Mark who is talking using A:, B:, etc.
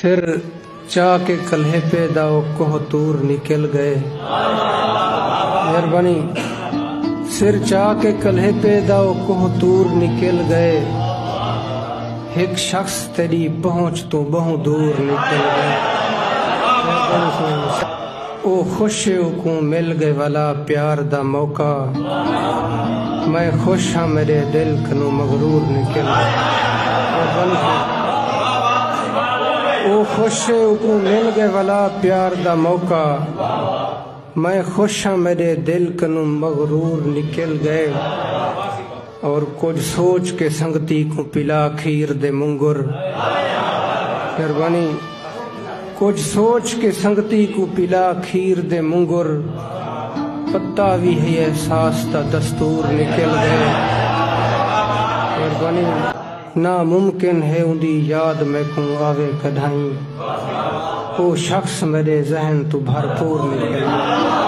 A: سر چاہ کے کلہے پہ داؤ کوہ تور نکل گئے. مہربانی. سر چاہ کے کلہے پہ داؤ کوہ تور نکل گئے. ایک شخص تیری پہنچ تو بہت دور نکل گئے. او خوش کو مل گئے والا پیار دا موقع. میں خوش ہاں میرے دل کنو مغرور نکل گئے. او خوش کو مل گئے والا پیار دا موقع. میں خوش ہاں میرے دل کنو مغرور نکل گئے. اور کچھ سوچ کے سنگتی کو پلا کھیر دے منگر. مہربانی. کچھ سوچ کے سنگتی کو پلا کھیر دے منگر. پتا بھی ہے احساس تا دستور نکل گئے. مہربانی. ناممکن ہے اندی یاد میں کو آوے کدھائیں. وہ شخص میرے ذہن تو بھرپور نکل گئے.